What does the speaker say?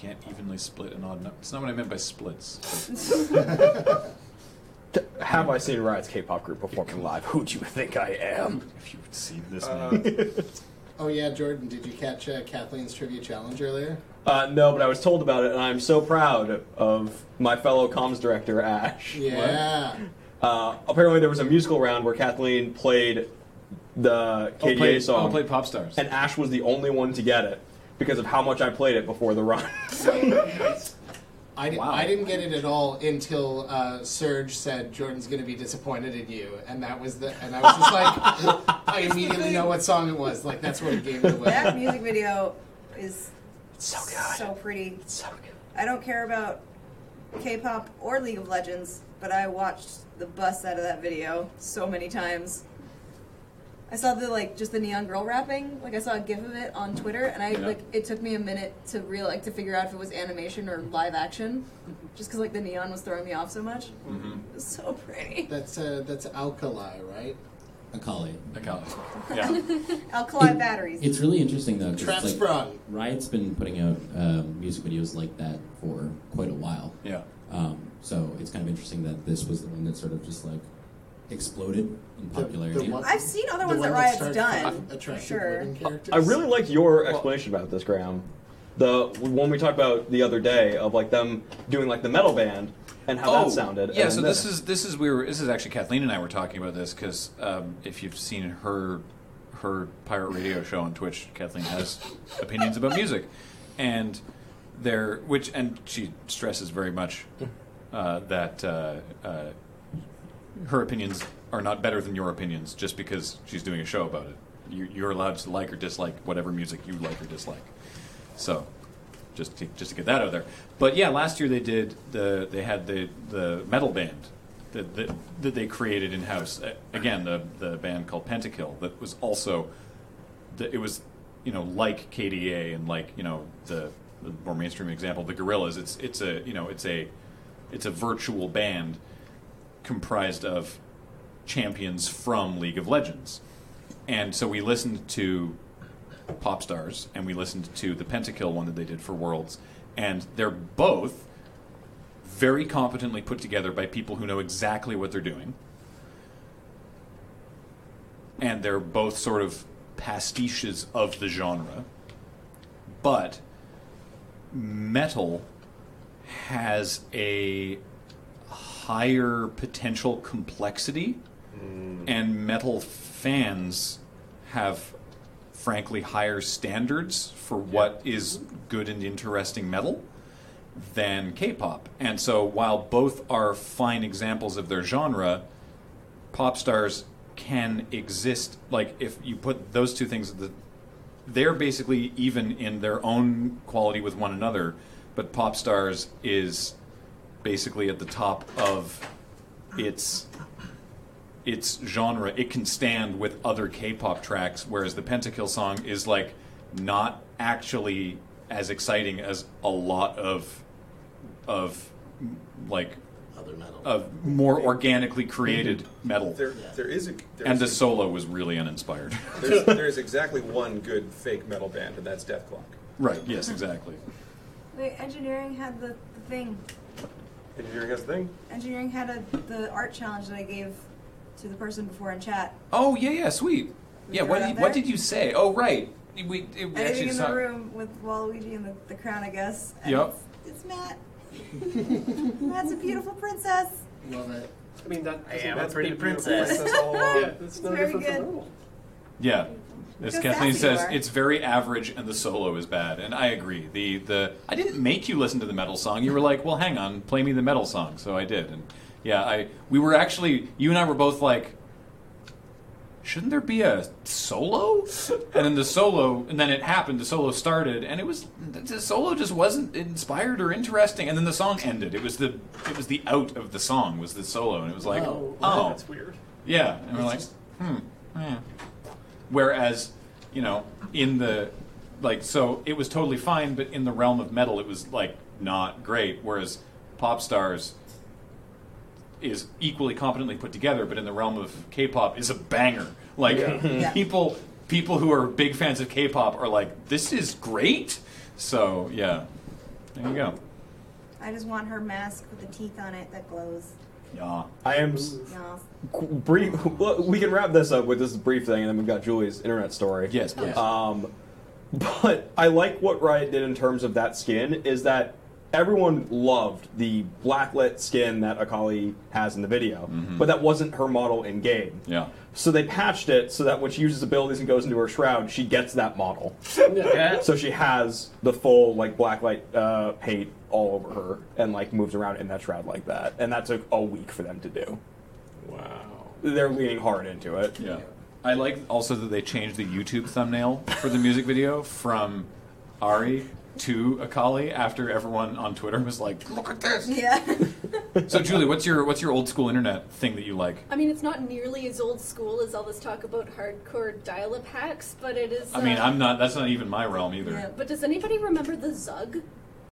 can't evenly split an odd number. It's not what I meant by splits. Have I seen Riot's K-pop group performing live? Who do you think I am? If you would see this man. Oh yeah, Jordan, did you catch Kathleen's trivia challenge earlier? No, but I was told about it, and I'm so proud of my fellow comms director, Ash. Yeah. Apparently there was a musical round where Kathleen played the KDA song. Played Pop Stars. And Ash was the only one to get it because of how much I played it before the run. I didn't get it at all until Serge said Jordan's going to be disappointed in you, and I was just like, I immediately know what song it was. Like that's what it gave it away. That music video is so good. So pretty. It's so good. I don't care about K-pop or League of Legends, but I watched the bust out of that video so many times. I saw just the neon girl rapping. Like I saw a gif of it on Twitter, and it took me a minute to to figure out if it was animation or live action, just because the neon was throwing me off so much. Mm-hmm. It was so pretty. That's Alkali, right? Akali. Yeah. Alkali batteries. It's really interesting though, because Transprung. Riot's been putting out music videos like that for quite a while. Yeah. So it's kind of interesting that this was the one that sort of just exploded in popularity. I've seen other ones that Riot's done. Attractive Sure. living characters. I really liked your explanation about this, Graham. The one we talked about the other day of them doing the metal band and how that sounded. Yeah, and so this is actually Kathleen and I were talking about this because if you've seen her pirate radio show on Twitch, Kathleen has opinions about music, and she stresses very much that her opinions are not better than your opinions just because she's doing a show about it. You're allowed to like or dislike whatever music you like or dislike. So, just to get that out there. But yeah, last year they had the metal band that they created in house. Again, the band called Pentakill that was also it was like KDA and the more mainstream example, the Gorillaz. It's a virtual band comprised of champions from League of Legends. And so we listened to Pop Stars, and we listened to the Pentakill one that they did for Worlds, and they're both very competently put together by people who know exactly what they're doing. And they're both sort of pastiches of the genre. But metal has a higher potential complexity, and metal fans have, frankly, higher standards for what is good and interesting metal than K-pop. And so while both are fine examples of their genre, Pop Stars can exist, if you put those two things, they're basically even in their own quality with one another, but Pop Stars is basically at the top of its genre. It can stand with other K-pop tracks, whereas the Pentakill song is not actually as exciting as a lot of other metal, of more organically created metal. And the solo was really uninspired. There's exactly one good fake metal band, and that's Death Clock. Right. Yes. Exactly. Wait, engineering had the thing. Engineering has the thing? Engineering had the art challenge that I gave to the person before in chat. Oh, yeah, sweet. Yeah, what did you say? Oh, right. We actually in the room with Waluigi and the crown, I guess. And yep. It's Matt. Matt's a beautiful princess. Love it. I mean, I am a pretty princess. It's no very different good. from normal. Yeah. As How Kathleen sassy says, you are. it's very average and the solo is bad. And I agree. I didn't make you listen to the metal song. You were like, well, hang on, play me the metal song. So I did. And yeah, we were actually, you and I were both like, shouldn't there be a solo? And then it happened, the solo started, and the solo just wasn't inspired or interesting, and then the song ended. It was the out of the song was the solo, and it was like, oh. That's weird. Yeah. And we're like, yeah. Whereas, in the, so it was totally fine, but in the realm of metal, it was, not great. Whereas Pop Stars is equally competently put together, but in the realm of K-pop is a banger. People who are big fans of K-pop are like, this is great. So, yeah. There you go. I just want her mask with the teeth on it that glows. Yeah. I am No. brief. Well, we can wrap this up with this brief thing, and then we've got Julie's internet story. Yes, please. But I like what Riot did in terms of that skin, is that everyone loved the blacklit skin that Akali has in the video, but that wasn't her model in game. Yeah. So they patched it so that when she uses abilities and goes into her shroud, she gets that model. Yeah. So she has the full like blacklight paint all over her and like moves around in that shroud like that. And that took a week for them to do. Wow. They're leaning hard into it. Yeah. I like also that they changed the YouTube thumbnail for the music video from Ari to Akali after everyone on Twitter was like, "Look at this." Yeah. So Julie, what's your old school internet thing that you like? I mean, it's not nearly as old school as all this talk about hardcore dial-up hacks, but it is. I mean, I'm not. That's not even my realm either. Yeah. But does anybody remember the Zug?